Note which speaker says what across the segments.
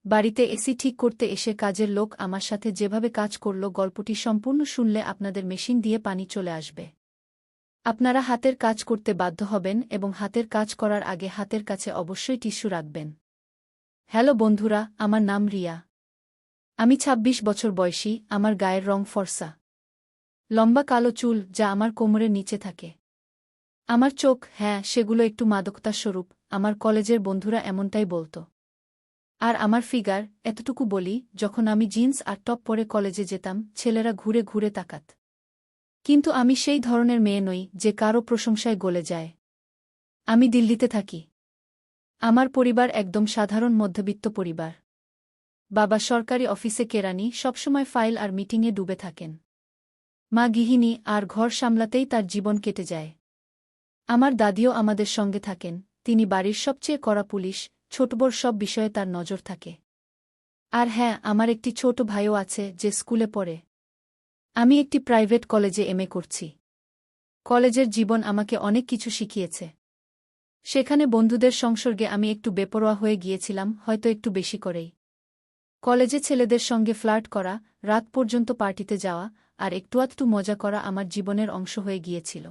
Speaker 1: বাড়িতে এসি ঠিক করতে এসে কাজের লোক আমার সাথে যেভাবে কাজ করল গল্পটি সম্পূর্ণ শুনলে আপনাদের মেশিন দিয়ে পানি চলে আসবে। আপনারা হাতের কাজ করতে বাধ্য হবেন এবং হাতের কাজ করার আগে হাতের কাছে অবশ্যই টিস্যু রাখবেন। হ্যালো বন্ধুরা, আমার নাম রিয়া। আমি ২৬ বছর বয়সী, আমার গায়ের রং ফর্সা। লম্বা কালো চুল যা আমার কোমরের নিচে থাকে। আমার চোখ, হ্যাঁ, সেগুলো একটু মাদকতার স্বরূপ, আমার কলেজের বন্ধুরা এমনটাই বলত। আর আমার ফিগার, এতটুকু বলি, যখন আমি জিন্স আর টপ পরে কলেজে যেতাম ছেলেরা ঘুরে ঘুরে তাকাত। কিন্তু আমি সেই ধরনের মেয়ে নই যে কারও প্রশংসায় গলে যায়। আমি দিল্লিতে থাকি। আমার পরিবার একদম সাধারণ মধ্যবিত্ত পরিবার। বাবা সরকারি অফিসে কেরানি, সবসময় ফাইল আর মিটিংয়ে ডুবে থাকেন। মা গৃহিণী, আর ঘর সামলাতেই তার জীবন কেটে যায়। আমার দাদিও আমাদের সঙ্গে থাকেন, তিনি বাড়ির সবচেয়ে কড়া পুলিশ, ছোটবড় সব বিষয়ে তার নজর থাকে। আর হ্যাঁ, আমার একটি ছোট ভাইও আছে যে স্কুলে পড়ে। আমি একটি প্রাইভেট কলেজে এমএ করছি। কলেজের জীবন আমাকে অনেক কিছু শিখিয়েছে। সেখানে বন্ধুদের সংসর্গে আমি একটু বেপরোয়া হয়ে গিয়েছিলাম, হয়তো একটু বেশি করেই। কলেজে ছেলেদের সঙ্গে ফ্লার্ট করা, রাত পর্যন্ত পার্টিতে যাওয়া, আর একটু মজা করা আমার জীবনের অংশ হয়ে গিয়েছিল।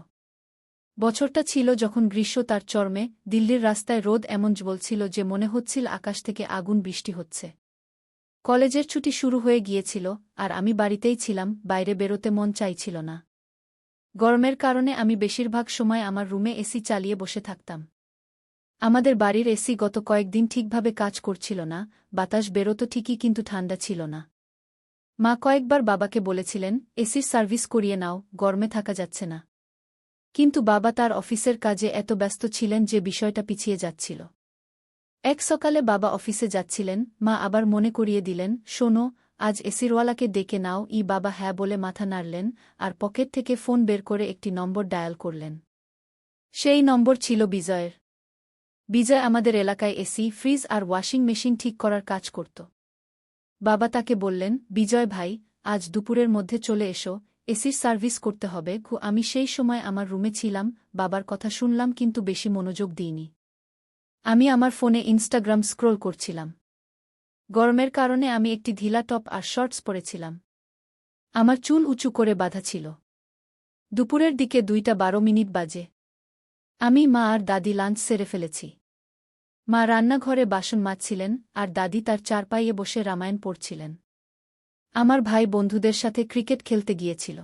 Speaker 1: বছরটা ছিল যখন গ্রীষ্ম তার চরমে, দিল্লির রাস্তায় রোদ এমন জ্বলছিল যে মনে হচ্ছিল আকাশ থেকে আগুন বৃষ্টি হচ্ছে। কলেজের ছুটি শুরু হয়ে গিয়েছিল, আর আমি বাড়িতেই ছিলাম, বাইরে বেরোতে মন চাইছিল না। গরমের কারণে আমি বেশিরভাগ সময় আমার রুমে এসি চালিয়ে বসে থাকতাম। আমাদের বাড়ির এসি গত কয়েকদিন ঠিকভাবে কাজ করছিল না, বাতাস বেরোতো ঠিকই কিন্তু ঠান্ডা ছিল না। মা কয়েকবার বাবাকে বলেছিলেন, এসির সার্ভিস করিয়ে নাও, গরমে থাকা যাচ্ছে না। কিন্তু বাবা তার অফিসের কাজে এত ব্যস্ত ছিলেন যে বিষয়টা পিছিয়ে যাচ্ছিল। এক সকালে বাবা অফিসে যাচ্ছিলেন, মা আবার মনে করিয়ে দিলেন, শোনো, আজ এসিরওয়ালাকে ডেকে নাও। বাবা হ্যাঁ বলে মাথা নাড়লেন, আর পকেট থেকে ফোন বের করে একটি নম্বর ডায়াল করলেন। সেই নম্বর ছিল বিজয়ের। বিজয় আমাদের এলাকায় এসি, ফ্রিজ আর ওয়াশিং মেশিন ঠিক করার কাজ করত। বাবা তাকে বললেন, বিজয় ভাই, আজ দুপুরের মধ্যে চলে এসো, এসির সার্ভিস করতে হবে। আমি সেই সময় আমার রুমে ছিলাম, বাবার কথা শুনলাম কিন্তু বেশি মনোযোগ দিইনি। আমি আমার ফোনে ইনস্টাগ্রাম স্ক্রোল করছিলাম। গরমের কারণে আমি একটি ঢিলা টপ আর শর্টস পরেছিলাম। আমার চুল উঁচু করে বাঁধা ছিল। দুপুরের দিকে 2:12 বাজে। আমি, মা আর দাদি লাঞ্চ সেরে ফেলেছি। মা রান্নাঘরে বাসন মাজছিলেন, আর দাদি তার চারপাইয়ে বসে রামায়ণ পড়ছিলেন। আমার ভাই বন্ধুদের সাথে ক্রিকেট খেলতে গিয়েছিল।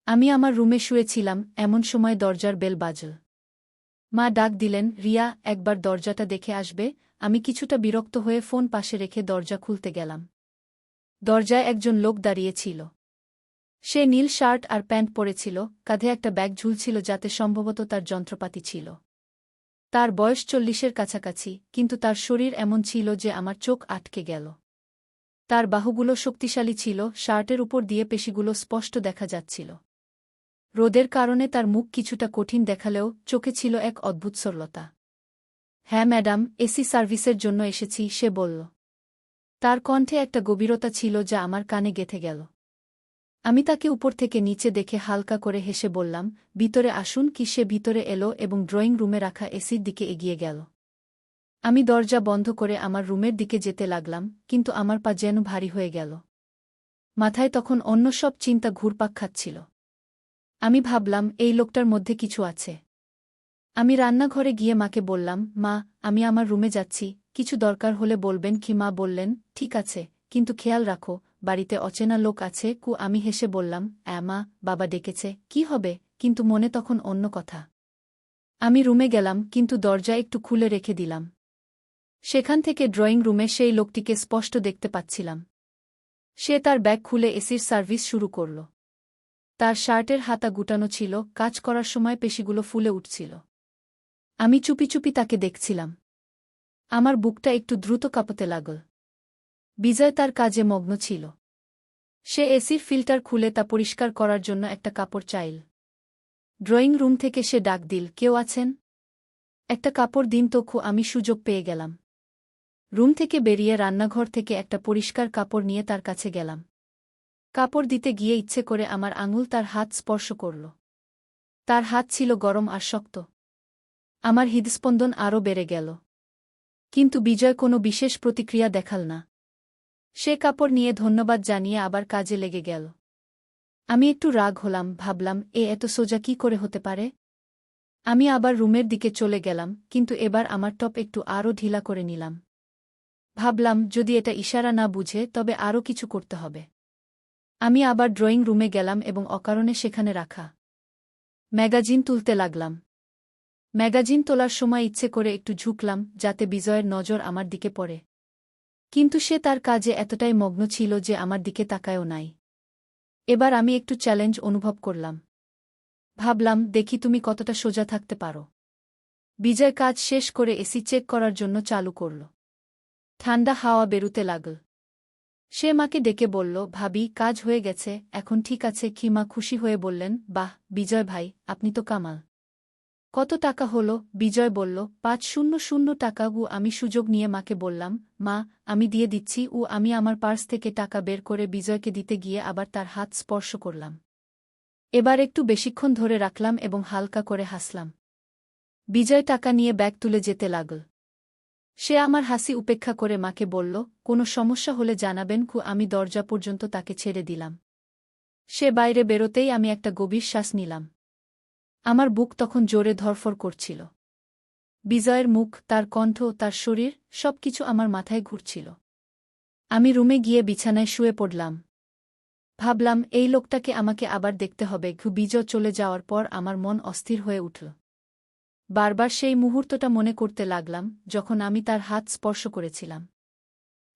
Speaker 1: আমি আমার রুমে শুয়েছিলাম, এমন সময় দরজার বেল বাজল। মা ডাক দিলেন, রিয়া, একবার দরজাটা দেখে আসবে। আমি কিছুটা বিরক্ত হয়ে ফোন পাশে রেখে দরজা খুলতে গেলাম। দরজায় একজন লোক দাঁড়িয়ে ছিল। সে নীল শার্ট আর প্যান্ট পরেছিল, কাঁধে একটা ব্যাগ ঝুলছিল যাতে সম্ভবত তার যন্ত্রপাতি ছিল। তার বয়স 40-এর কাছাকাছি, কিন্তু তার শরীর এমন ছিল যে আমার চোখ আটকে গেল। তার বাহুগুলো শক্তিশালী ছিল, শার্টের উপর দিয়ে পেশিগুলো স্পষ্ট দেখা যাচ্ছিল। রোদের কারণে তার মুখ কিছুটা কঠিন দেখালেও চোখে ছিল এক অদ্ভুত সরলতা। হ্যাঁ ম্যাডাম, এসি সার্ভিসের জন্য এসেছি, সে বলল। তার কণ্ঠে একটা গভীরতা ছিল যা আমার কানে গেঁথে গেল। আমি তাকে উপর থেকে নিচে দেখে হালকা করে হেসে বললাম, ভিতরে আসুন। সে ভিতরে এলো এবং ড্রয়িং রুমে রাখা এসির দিকে এগিয়ে গেল। আমি দরজা বন্ধ করে আমার রুমের দিকে যেতে লাগলাম, কিন্তু আমার পা যেন ভারী হয়ে গেল। মাথায় তখন অন্য সব চিন্তা ঘুরপাক খাচ্ছিল। আমি ভাবলাম, এই লোকটার মধ্যে কিছু আছে। আমি রান্নাঘরে গিয়ে মাকে বললাম, মা, আমি আমার রুমে যাচ্ছি, কিছু দরকার হলে বলবেন। মা বললেন, ঠিক আছে, কিন্তু খেয়াল রাখো, বাড়িতে অচেনা লোক আছে। আমি হেসে বললাম, মা, বাবা ডেকেছে, কি হবে? কিন্তু মনে তখন অন্য কথা। আমি রুমে গেলাম, কিন্তু দরজা একটু খুলে রেখে দিলাম। সেখান থেকে ড্রয়িং রুমে সেই লোকটিকে স্পষ্ট দেখতে পাচ্ছিলাম। সে তার ব্যাগ খুলে এসির সার্ভিস শুরু করল। তার শার্টের হাতা গুটানো ছিল, কাজ করার সময় পেশিগুলো ফুলে উঠছিল। আমি চুপি চুপি তাকে দেখছিলাম। আমার বুকটা একটু দ্রুত কাঁপতে লাগল। বিজয় তার কাজে মগ্ন ছিল। সে এসির ফিল্টার খুলে তা পরিষ্কার করার জন্য একটা কাপড় চাইল। ড্রয়িং রুম থেকে সে ডাক দিল, কেউ আছেন? একটা কাপড় দিন তো। আমি সুযোগ পেয়ে গেলাম। রুম থেকে বেরিয়ে রান্নাঘর থেকে একটা পরিষ্কার কাপড় নিয়ে তার কাছে গেলাম। কাপড় দিতে গিয়ে ইচ্ছে করে আমার আঙুল তার হাত স্পর্শ করল। তার হাত ছিল গরম আর শক্ত। আমার হৃদস্পন্দন আরও বেড়ে গেল। কিন্তু বিজয় কোনো বিশেষ প্রতিক্রিয়া দেখাল না। সে কাপড় নিয়ে ধন্যবাদ জানিয়ে আবার কাজে লেগে গেল। আমি একটু রাগ হলাম, ভাবলাম এত সোজা কি করে হতে পারে। আমি আবার রুমের দিকে চলে গেলাম, কিন্তু এবার আমার টপ একটু আরও ঢিলা করে নিলাম। ভাবলাম যদি এটা ইশারা না বুঝে তবে আরও কিছু করতে হবে। আমি আবার ড্রয়িং রুমে গেলাম এবং অকারণে সেখানে রাখা ম্যাগাজিন তুলতে লাগলাম। ম্যাগাজিন তোলার সময় ইচ্ছে করে একটু ঝুঁকলাম যাতে বিজয়ের নজর আমার দিকে পড়ে, কিন্তু সে তার কাজে এতটাই মগ্ন ছিল যে আমার দিকে তাকায়ও নাই। এবার আমি একটু চ্যালেঞ্জ অনুভব করলাম। ভাবলাম দেখি তুমি কতটা সোজা থাকতে পারো। বিজয় কাজ শেষ করে এসি চেক করার জন্য চালু করল। ঠান্ডা হাওয়া বেরুতে লাগল। সে মাকে ডেকে বলল, ভাবি কাজ হয়ে গেছে, এখন ঠিক আছে কি? মা খুশি হয়ে বললেন, বাহ বিজয় ভাই, আপনি তো কামাল। কত টাকা হলো? বিজয় বলল, ৫০০ টাকা। আমি সুযোগ নিয়ে মাকে বললাম, মা আমি দিয়ে দিচ্ছি। আমি আমার পার্স থেকে টাকা বের করে বিজয়কে দিতে গিয়ে আবার তার হাত স্পর্শ করলাম। এবার একটু বেশিক্ষণ ধরে রাখলাম এবং হালকা করে হাসলাম। বিজয় টাকা নিয়ে ব্যাগ তুলে যেতে লাগল। সে আমার হাসি উপেক্ষা করে মাকে বলল, কোনো সমস্যা হলে জানাবেন। আমি দরজা পর্যন্ত তাকে ছেড়ে দিলাম। সে বাইরে বেরোতেই আমি একটা গভীর শ্বাস নিলাম। আমার বুক তখন জোরে ধড়ফড় করছিল। বিজয়ের মুখ, তার কণ্ঠ, তার শরীর, সবকিছু আমার মাথায় ঘুরছিল। আমি রুমে গিয়ে বিছানায় শুয়ে পড়লাম। ভাবলাম এই লোকটাকে আমাকে আবার দেখতে হবে। বিজয় চলে যাওয়ার পর আমার মন অস্থির হয়ে উঠল। বারবার সেই মুহূর্তটা মনে করতে লাগলাম যখন আমি তার হাত স্পর্শ করেছিলাম।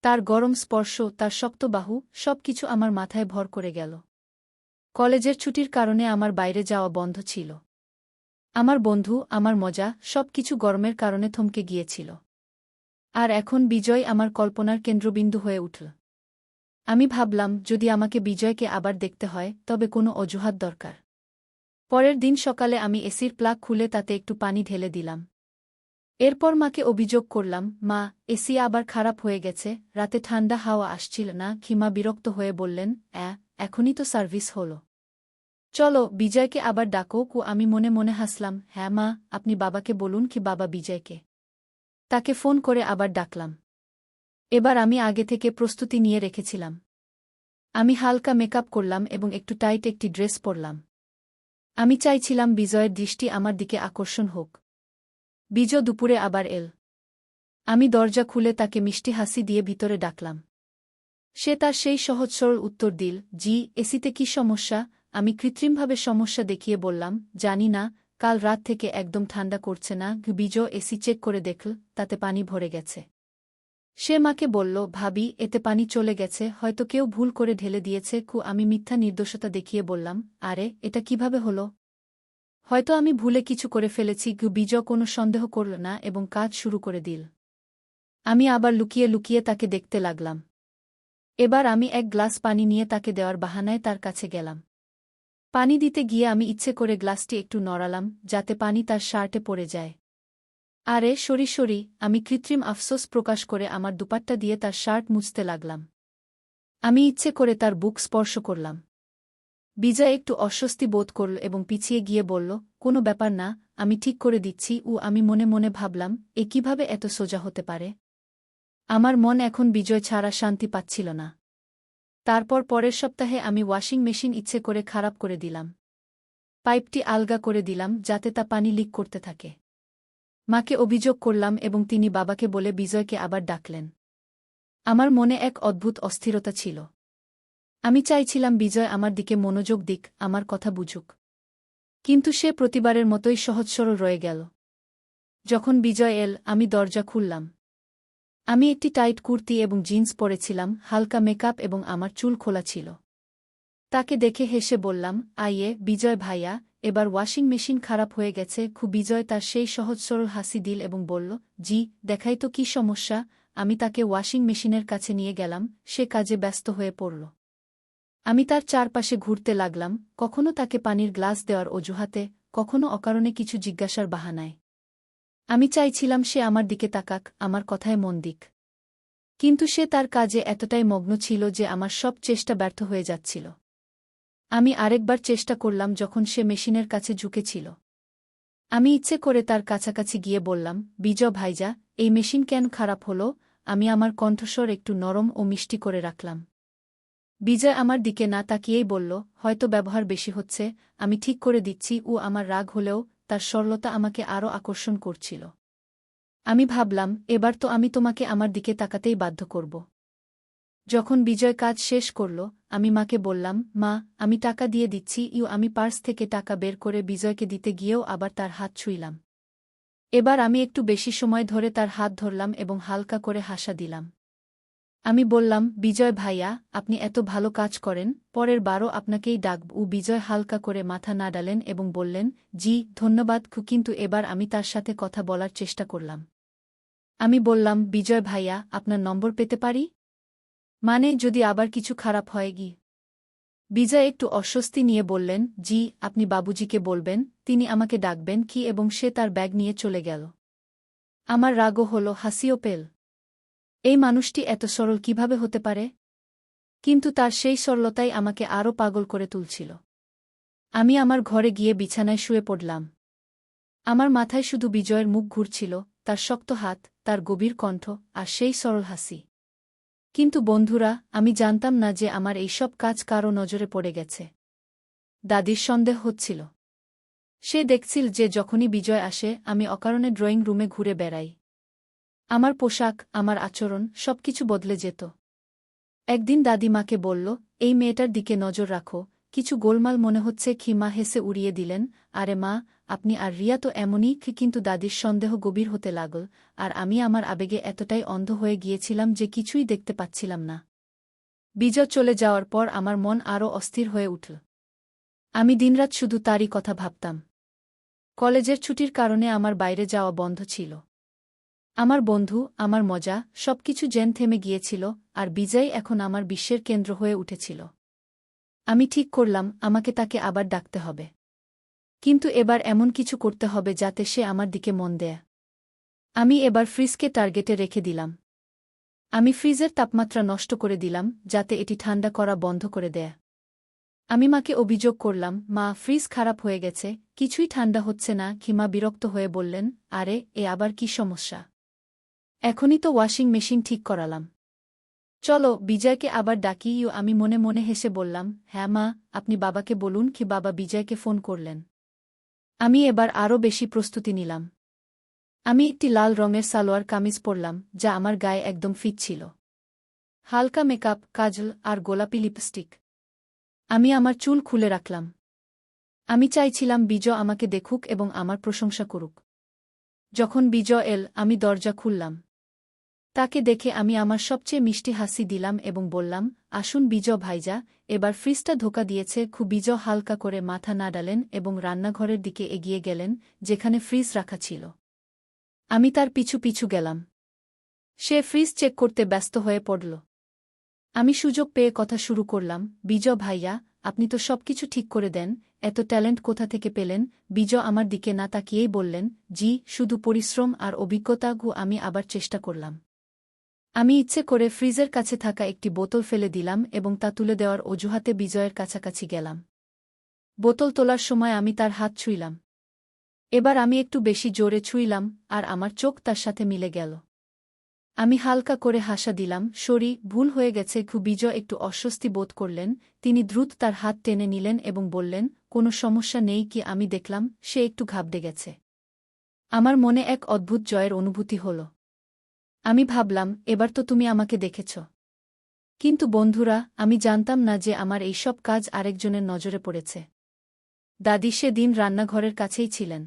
Speaker 1: তার গরম স্পর্শ, তার শক্ত বাহু, সবকিছু আমার মাথায় ভর করে গেল। কলেজের ছুটির কারণে আমার বাইরে যাওয়া বন্ধ ছিল। আমার বন্ধু, আমার মজা, সবকিছু গরমের কারণে থমকে গিয়েছিল। আর এখন বিজয় আমার কল্পনার কেন্দ্রবিন্দু হয়ে উঠল। আমি ভাবলাম যদি আমাকে বিজয়কে আবার দেখতে হয় তবে কোনো অজুহাত দরকার। পরের দিন সকালে আমি এসির প্লাগ খুলে তাতে একটু পানি ঢেলে দিলাম। এরপর মাকে অভিযোগ করলাম, মা এসি আবার খারাপ হয়ে গেছে, রাতে ঠান্ডা হাওয়া আসছিল না। মা বিরক্ত হয়ে বললেন, এখনই তো সার্ভিস হলো, চলো বিজয়কে আবার ডাকো। আমি মনে মনে হাসলাম, হ্যাঁ মা, আপনি বাবাকে বলুন। বাবা বিজয়কে। তাকে ফোন করে আবার ডাকলাম। এবার আমি আগে থেকে প্রস্তুতি নিয়ে রেখেছিলাম। আমি হালকা মেকআপ করলাম এবং একটু টাইট একটি ড্রেস পরলাম। আমি চাইছিলাম বিজয়ের দৃষ্টি আমার দিকে আকর্ষণ হোক। বিজয় দুপুরে আবার এল। আমি দরজা খুলে তাকে মিষ্টি হাসি দিয়ে ভিতরে ডাকলাম। সে তার সেই সহজ সরল উত্তর দিল, জি। এসিতে কি সমস্যা? আমি কৃত্রিমভাবে সমস্যা দেখিয়ে বললাম, জানি না, কাল রাত থেকে একদম ঠান্ডা করছে না। বিজয় এসি চেক করে দেখল তাতে পানি ভরে গেছে। সে মাকে বলল, ভাবি এতে পানি চলে গেছে, হয়তো কেউ ভুল করে ঢেলে দিয়েছে। আমি মিথ্যা নির্দোষতা দেখিয়ে বললাম, আরে এটা কিভাবে হলো? হয়তো আমি ভুলে কিছু করে ফেলেছি। বিজয় কোনো সন্দেহ করল না এবং কাজ শুরু করে দিল। আমি আবার লুকিয়ে লুকিয়ে তাকে দেখতে লাগলাম। এবার আমি এক গ্লাস পানি নিয়ে তাকে দেওয়ার বাহানায় তার কাছে গেলাম। পানি দিতে গিয়ে আমি ইচ্ছে করে গ্লাসটি একটু নড়ালাম যাতে পানি তার শার্টে পড়ে যায়। আরে সরি সরি, আমি কৃত্রিম আফসোস প্রকাশ করে আমার দুপাট্টা দিয়ে তার শার্ট মুছতে লাগলাম। আমি ইচ্ছে করে তার বুক স্পর্শ করলাম। বিজয় একটু অস্বস্তি বোধ করল এবং পিছিয়ে গিয়ে বলল, কোনো ব্যাপার না, আমি ঠিক করে দিচ্ছি। আমি মনে মনে ভাবলাম, কিভাবে এত সোজা হতে পারে। আমার মন এখন বিজয় ছাড়া শান্তি পাচ্ছিল না। তারপর পরের সপ্তাহে আমি ওয়াশিং মেশিন ইচ্ছে করে খারাপ করে দিলাম। পাইপটি আলগা করে দিলাম যাতে তা পানি লিক করতে থাকে। মাকে অভিযোগ করলাম এবং তিনি বাবাকে বলে বিজয়কে আবার ডাকলেন। আমার মনে এক অদ্ভুত অস্থিরতা ছিল। আমি চাইছিলাম বিজয় আমার দিকে মনোযোগ দিক, আমার কথা বুঝুক। কিন্তু সে প্রতিবারের মতোই সহজ সরল রয়ে গেল। যখন বিজয় এল, আমি দরজা খুললাম। আমি একটি টাইট কুর্তি এবং জিন্স পরেছিলাম, হালকা মেকআপ এবং আমার চুল খোলা ছিল। তাকে দেখে হেসে বললাম, আইয়ে বিজয় ভাইয়া, এবার ওয়াশিং মেশিন খারাপ হয়ে গেছে। বিজয় তার সেই সহজ সরল হাসি দিল এবং বলল, জি দেখাই তো কি সমস্যা। আমি তাকে ওয়াশিং মেশিনের কাছে নিয়ে গেলাম। সে কাজে ব্যস্ত হয়ে পড়ল। আমি তার চারপাশে ঘুরতে লাগলাম, কখনো তাকে পানির গ্লাস দেওয়ার অজুহাতে, কখনো অকারণে কিছু জিজ্ঞাসার বাহানায়। আমি চাইছিলাম সে আমার দিকে তাকাক, আমার কথায় মন দিক। কিন্তু সে তার কাজে এতটাই মগ্ন ছিল যে আমার সব চেষ্টা ব্যর্থ হয়ে যাচ্ছিল। আমি আরেকবার চেষ্টা করলাম যখন সে মেশিনের কাছে ঝুঁকেছিল। আমি ইচ্ছে করে তার কাছাকাছি গিয়ে বললাম, বিজয় ভাইজা, এই মেশিন কেন খারাপ হলো? আমি আমার কণ্ঠস্বর একটু নরম ও মিষ্টি করে রাখলাম। বিজয় আমার দিকে না তাকিয়েই বলল, হয়তো ব্যবহার বেশি হচ্ছে, আমি ঠিক করে দিচ্ছি। ও আমার রাগ হলেও তার সরলতা আমাকে আরও আকর্ষণ করছিল। আমি ভাবলাম, এবার তো আমি তোমাকে আমার দিকে তাকাতেই বাধ্য করব। যখন বিজয় কাজ শেষ করল, আমি মাকে বললাম, মা, আমি টাকা দিয়ে দিচ্ছি। আমি পার্স থেকে টাকা বের করে বিজয়কে দিতে গিয়েও আবার তার হাত ছুঁইলাম। এবার আমি একটু বেশি সময় ধরে তার হাত ধরলাম এবং হালকা করে হাসা দিলাম। আমি বললাম, বিজয় ভাইয়া, আপনি এত ভালো কাজ করেন, পরের বারও আপনাকেই ডাকব। বিজয় হালকা করে মাথা নাড়ালেন এবং বললেন, জি, ধন্যবাদ। কিন্তু এবার আমি তার সাথে কথা বলার চেষ্টা করলাম। আমি বললাম, বিজয় ভাইয়া, আপনার নম্বর পেতে পারি? মানে যদি আবার কিছু খারাপ হয় গি। বিজয় একটু অস্বস্তি নিয়ে বললেন, জি, আপনি বাবুজিকে বলবেন, তিনি আমাকে ডাকবেন কি। এবং সে তার ব্যাগ নিয়ে চলে গেল। আমার রাগও হল, হাসিও পেল। এই মানুষটি এত সরল কিভাবে হতে পারে? কিন্তু তার সেই সরলতাই আমাকে আরও পাগল করে তুলছিল। আমি আমার ঘরে গিয়ে বিছানায় শুয়ে পড়লাম। আমার মাথায় শুধু বিজয়ের মুখ ঘুরছিল, তার শক্ত হাত, তার গভীর কণ্ঠ, আর সেই সরল হাসি। কিন্তু বন্ধুরা, আমি জানতাম না যে আমার এইসব কাজ কারও নজরে পড়ে গেছে। দাদির সন্দেহ হচ্ছিল। সে দেখছিল যে যখনই বিজয় আসে আমি অকারণে ড্রয়িং রুমে ঘুরে বেড়াই। আমার পোশাক, আমার আচরণ, সবকিছু বদলে যেত। একদিন দাদি মাকে বলল, এই মেয়েটার দিকে নজর রাখো, কিছু গোলমাল মনে হচ্ছে। মা হেসে উড়িয়ে দিলেন, আরে মা, আপনি আর রিয়া তো এমনই। কিন্তু দাদির সন্দেহ গভীর হতে লাগল, আর আমি আমার আবেগে এতটাই অন্ধ হয়ে গিয়েছিলাম যে কিছুই দেখতে পাচ্ছিলাম না। বিজয় চলে যাওয়ার পর আমার মন আরও অস্থির হয়ে উঠল। আমি দিনরাত শুধু তারই কথা ভাবতাম। কলেজের ছুটির কারণে আমার বাইরে যাওয়া বন্ধ ছিল। আমার বন্ধু, আমার মজা, সবকিছু যেন থেমে গিয়েছিল, আর বিজয় এখন আমার বিশ্বের কেন্দ্র হয়ে উঠেছিল। আমি ঠিক করলাম, আমাকে তাকে আবার ডাকতে হবে। কিন্তু এবার এমন কিছু করতে হবে যাতে সে আমার দিকে মন দেয়। আমি এবার ফ্রিজকে টার্গেটে রেখে দিলাম। আমি ফ্রিজের তাপমাত্রা নষ্ট করে দিলাম, যাতে এটি ঠান্ডা করা বন্ধ করে দেয়। আমি মাকে অভিযোগ করলাম, মা, ফ্রিজ খারাপ হয়ে গেছে, কিছুই ঠান্ডা হচ্ছে না। মা বিরক্ত হয়ে বললেন, আরে, এ আবার কি সমস্যা? এখনই তো ওয়াশিং মেশিন ঠিক করালাম। চলো, বিজয়কে আবার ডাকি। আমি মনে মনে হেসে বললাম, হ্যাঁ মা, আপনি বাবাকে বলুন। বাবা বিজয়কে ফোন করলেন। আমি এবার আরও বেশি প্রস্তুতি নিলাম। আমি একটি লাল রঙের সালোয়ার কামিজ পরলাম, যা আমার গায়ে একদম ফিট ছিল। হালকা মেকআপ, কাজল আর গোলাপি লিপস্টিক। আমি আমার চুল খুলে রাখলাম। আমি চাইছিলাম বিজয় আমাকে দেখুক এবং আমার প্রশংসা করুক। যখন বিজয় এল, আমি দরজা খুললাম। তাকে দেখে আমি আমার সবচেয়ে মিষ্টি হাসি দিলাম এবং বললাম, আসুন বিজয় ভাইজা, এবার ফ্রিজটা ধোকা দিয়েছে। বিজয় হালকা করে মাথা নাড়ালেন এবং রান্নাঘরের দিকে এগিয়ে গেলেন, যেখানে ফ্রিজ রাখা ছিল। আমি তার পিছু পিছু গেলাম। সে ফ্রিজ চেক করতে ব্যস্ত হয়ে পড়ল। আমি সুযোগ পেয়ে কথা শুরু করলাম, বিজয় ভাইয়া, আপনি তো সবকিছু ঠিক করে দেন, এত ট্যালেন্ট কোথা থেকে পেলেন? বিজয় আমার দিকে না তাকিয়েই বললেন, জি, শুধু পরিশ্রম আর অভিজ্ঞতা। আমি আবার চেষ্টা করলাম। আমি ইচ্ছে করে ফ্রিজের কাছে থাকা একটি বোতল ফেলে দিলাম এবং তা তুলে দেওয়ার অজুহাতে বিজয়ের কাছাকাছি গেলাম। বোতল তোলার সময় আমি তার হাত ছুঁইলাম। এবার আমি একটু বেশি জোরে ছুঁইলাম, আর আমার চোখ তার সাথে মিলে গেল। আমি হালকা করে হাসা দিলাম, সরি, ভুল হয়ে গেছে। বিজয় একটু অস্বস্তি বোধ করলেন। তিনি দ্রুত তার হাত টেনে নিলেন এবং বললেন, কোনো সমস্যা নেই। আমি দেখলাম সে একটু ঘাবড়ে গেছে। আমার মনে এক অদ্ভুত জয়ের অনুভূতি হল। আমি ভাবলাম, এবার তো তুমি আমাকে দেখেছ। কিন্তু বন্ধুরা, আমি জানতাম না যে আমার এইসব কাজ আরেকজনের নজরে পড়েছে। দাদি সেদিন রান্নাঘরের কাছেই ছিলেন।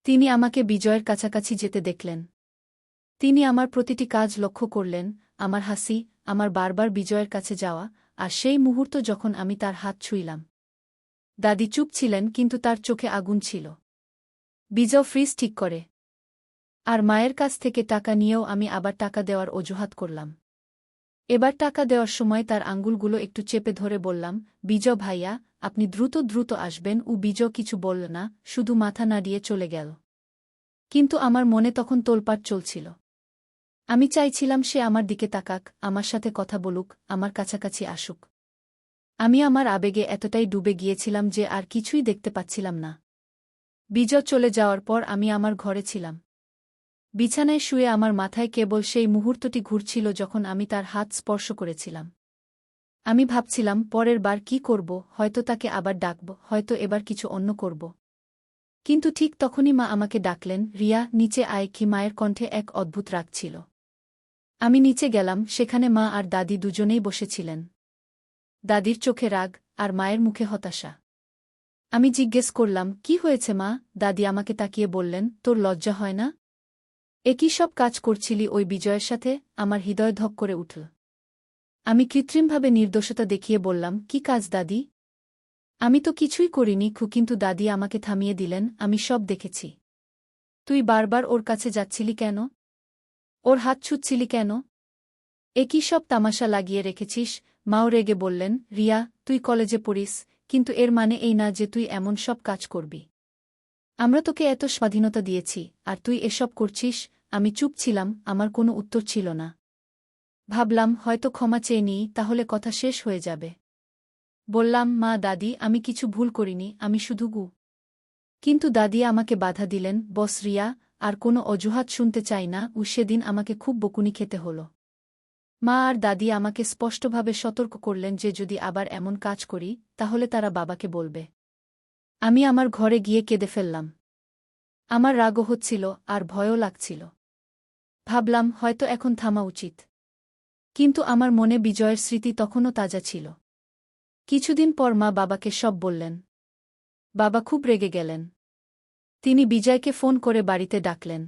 Speaker 1: তিনি আমাকে বিজয়ের কাছাকাছি যেতে দেখলেন। তিনি আমার প্রতিটি কাজ লক্ষ্য করলেন, আমার হাসি, আমার বারবার বিজয়ের কাছে যাওয়া, আর সেই মুহূর্ত যখন আমি তার হাত ছুঁইলাম। দাদি চুপ ছিলেন, কিন্তু তার চোখে আগুন ছিল। বিজয় ফ্রিজ ঠিক করে, আর মায়ের কাছ থেকে টাকা নিয়েও আমি আবার টাকা দেওয়ার অজুহাত করলাম। এবার টাকা দেওয়ার সময় তার আঙ্গুলগুলো একটু চেপে ধরে বললাম, বিজয় ভাইয়া, আপনি দ্রুত দ্রুত আসবেন। বিজয় কিছু বলল না, শুধু মাথা নাড়িয়ে চলে গেল। কিন্তু আমার মনে তখন তোলপাড় চলছিল। আমি চাইছিলাম সে আমার দিকে তাকাক, আমার সাথে কথা বলুক, আমার কাছাকাছি আসুক। আমি আমার আবেগে এতটাই ডুবে গিয়েছিলাম যে আর কিছুই দেখতে পাচ্ছিলাম না। বিজয় চলে যাওয়ার পর আমি আমার ঘরে ছিলাম। বিছানায় শুয়ে আমার মাথায় কেবল সেই মুহূর্তটি ঘুরছিল যখন আমি তার হাত স্পর্শ করেছিলাম। আমি ভাবছিলাম পরের বার কি করব, হয়তো তাকে আবার ডাকব, হয়তো এবার কিছু অন্য করব। কিন্তু ঠিক তখনই মা আমাকে ডাকলেন, রিয়া, নিচে আয়। কি মায়ের কণ্ঠে এক অদ্ভুত রাগ ছিল। আমি নিচে গেলাম, সেখানে মা আর দাদি দুজনেই বসেছিলেন। দাদির চোখে রাগ, আর মায়ের মুখে হতাশা। আমি জিজ্ঞেস করলাম, কি হয়েছে মা? দাদি আমাকে তাকিয়ে বললেন, তোর লজ্জা হয় না? একই সব কাজ করছিলি ওই বিজয়ের সাথে? আমার হৃদয় ধক করে উঠল। আমি কৃত্রিমভাবে নির্দোষতা দেখিয়ে বললাম, কি কাজ দাদি? আমি তো কিছুই করিনি। কিন্তু দাদি আমাকে থামিয়ে দিলেন, আমি সব দেখেছি। তুই বারবার ওর কাছে যাচ্ছিলি কেন? ওর হাত ছুঁচ্ছিলি কেন? একই সব তামাশা লাগিয়ে রেখেছিস। মাও রেগে বললেন, রিয়া, তুই কলেজে পড়িস, কিন্তু এর মানে এই না যে তুই এমন সব কাজ করবি। আমরা তোকে এত স্বাধীনতা দিয়েছি, আর তুই এসব করছিস। আমি চুপ ছিলাম, আমার কোনো উত্তর ছিল না। ভাবলাম হয়তো ক্ষমা চেয়ে নিই, তাহলে কথা শেষ হয়ে যাবে। বললাম, মা, দাদি, আমি কিছু ভুল করিনি, আমি শুধু কিন্তু দাদি আমাকে বাধা দিলেন, বস রিয়া, আর কোনো অজুহাত শুনতে চাই না। সেদিন আমাকে খুব বকুনি খেতে হল। মা আর দাদি আমাকে স্পষ্টভাবে সতর্ক করলেন যে যদি আবার এমন কাজ করি, তাহলে তারা বাবাকে বলবে। আমি আমার ঘরে গিয়ে কেঁদে ফেললাম। আমার রাগও হচ্ছিল, আর ভয়ও লাগছিল। ভাবলাম হয়তো এখন থামা উচিত। কিন্তু আমার মনে বিজয়ের স্মৃতি তখনও তাজা ছিল। কিছুদিন পর মা বাবাকে সব বললেন। বাবা খুব রেগে গেলেন। তিনি বিজয়কে ফোন করে বাড়িতে ডাকলেন।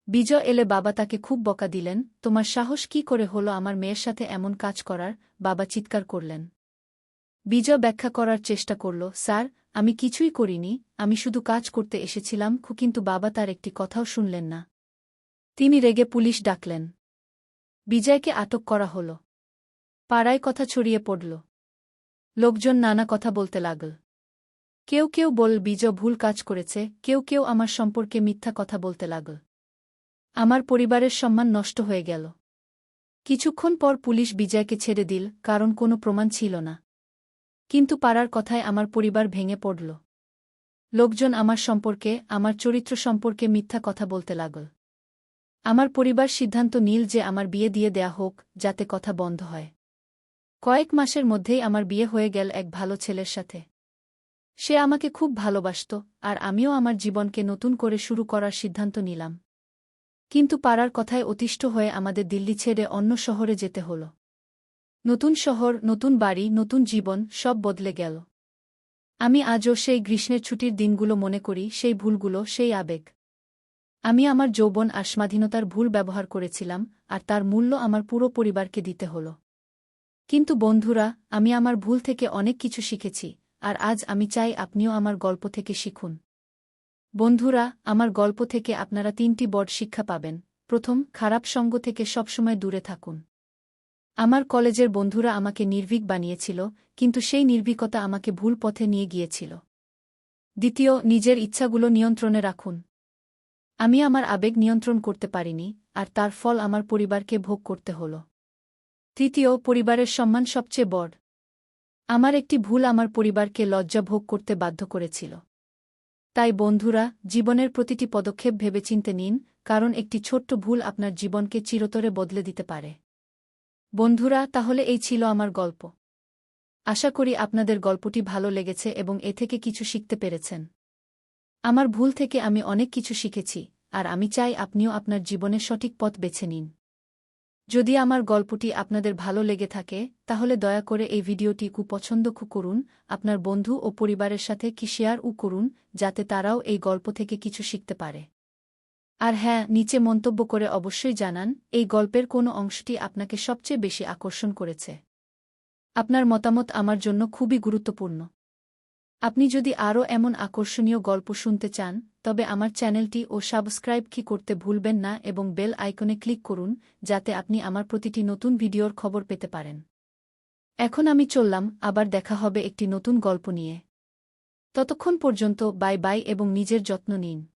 Speaker 1: বিজয় এলে বাবা তাকে খুব বকা দিলেন, তোমার সাহস কি করে হলো আমার মেয়ের সাথে এমন কাজ করার? বাবা চিৎকার করলেন। বিজয় ব্যাখ্যা করার চেষ্টা করল, স্যার, আমি কিছুই করিনি, আমি শুধু কাজ করতে এসেছিলাম। কিন্তু বাবা তার একটি কথাও শুনলেন না। তিনি রেগে পুলিশ ডাকলেন। বিজয়কে আটক করা হল। পাড়ায় কথা ছড়িয়ে পড়ল। লোকজন নানা কথা বলতে লাগল। কেউ কেউ বল বিজয় ভুল কাজ করেছে, কেউ কেউ আমার সম্পর্কে মিথ্যা কথা বলতে লাগল। আমার পরিবারের সম্মান নষ্ট হয়ে গেল। কিছুক্ষণ পর পুলিশ বিজয়কে ছেড়ে দিল, কারণ কোনো প্রমাণ ছিল না। কিন্তু পাড়ার কথায় আমার পরিবার ভেঙে পড়ল। লোকজন আমার সম্পর্কে, আমার চরিত্র সম্পর্কে মিথ্যা কথা বলতে লাগল। আমার পরিবার সিদ্ধান্ত নিল যে আমার বিয়ে দিয়ে দেয়া হোক, যাতে কথা বন্ধ হয়। কয়েক মাসের মধ্যেই আমার বিয়ে হয়ে গেল এক ভালো ছেলের সাথে। সে আমাকে খুব ভালোবাসত, আর আমিও আমার জীবনকে নতুন করে শুরু করার সিদ্ধান্ত নিলাম। কিন্তু পাড়ার কথায় অতিষ্ঠ হয়ে আমাদের দিল্লি ছেড়ে অন্য শহরে যেতে হল। নতুন শহর, নতুন বাড়ি, নতুন জীবন, সব বদলে গেল। আমি আজও সেই গ্রীষ্মের ছুটির দিনগুলো মনে করি, সেই ভুলগুলো, সেই আবেগ। আমি আমার যৌবন আর স্বাধীনতার ভুল ব্যবহার করেছিলাম, আর তার মূল্য আমার পুরো পরিবারকে দিতে হল। কিন্তু বন্ধুরা, আমি আমার ভুল থেকে অনেক কিছু শিখেছি, আর আজ আমি চাই আপনিও আমার গল্প থেকে শিখুন। বন্ধুরা, আমার গল্প থেকে আপনারা 3টি বড় শিক্ষা পাবেন। প্রথম, খারাপ সঙ্গ থেকে সবসময় দূরে থাকুন। আমার কলেজের বন্ধুরা আমাকে নির্ভীক বানিয়েছিল, কিন্তু সেই নির্ভীকতা আমাকে ভুল পথে নিয়ে গিয়েছিল। দ্বিতীয়, নিজের ইচ্ছাগুলো নিয়ন্ত্রণে রাখুন। আমি আমার আবেগ নিয়ন্ত্রণ করতে পারিনি, আর তার ফল আমার পরিবারকে ভোগ করতে হল। তৃতীয়, পরিবারের সম্মান সবচেয়ে বড়। আমার একটি ভুল আমার পরিবারকে লজ্জা ভোগ করতে বাধ্য করেছিল। তাই বন্ধুরা, জীবনের প্রতিটি পদক্ষেপ ভেবেচিন্তে নিন, কারণ একটি ছোট্ট ভুল আপনার জীবনকে চিরতরে বদলে দিতে পারে। বন্ধুরা, তাহলে এই ছিল আমার গল্প। আশা করি আপনাদের গল্পটি ভালো লেগেছে এবং এ থেকে কিছু শিখতে পেরেছেন। আমার ভুল থেকে আমি অনেক কিছু শিখেছি, আর আমি চাই আপনিও আপনার জীবনের সঠিক পথ বেছে নিন। যদি আমার গল্পটি আপনাদের ভালো লেগে থাকে, তাহলে দয়া করে এই ভিডিওটি পছন্দ করুন, আপনার বন্ধু ও পরিবারের সাথে শেয়ার করুন, যাতে তারাও এই গল্প থেকে কিছু শিখতে পারে। আর হ্যাঁ, নিচে মন্তব্য করে অবশ্যই জানান এই গল্পের কোন অংশটি আপনাকে সবচেয়ে বেশি আকর্ষণ করেছে। আপনার মতামত আমার জন্য খুবই গুরুত্বপূর্ণ। আপনি যদি আরও এমন আকর্ষণীয় গল্প শুনতে চান, তবে আমার চ্যানেলটি সাবস্ক্রাইব করতে ভুলবেন না এবং বেল আইকনে ক্লিক করুন, যাতে আপনি আমার প্রতিটি নতুন ভিডিওর খবর পেতে পারেন। এখন আমি চললাম, আবার দেখা হবে একটি নতুন গল্প নিয়ে। ততক্ষণ পর্যন্ত বাই বাই এবং নিজের যত্ন নিন।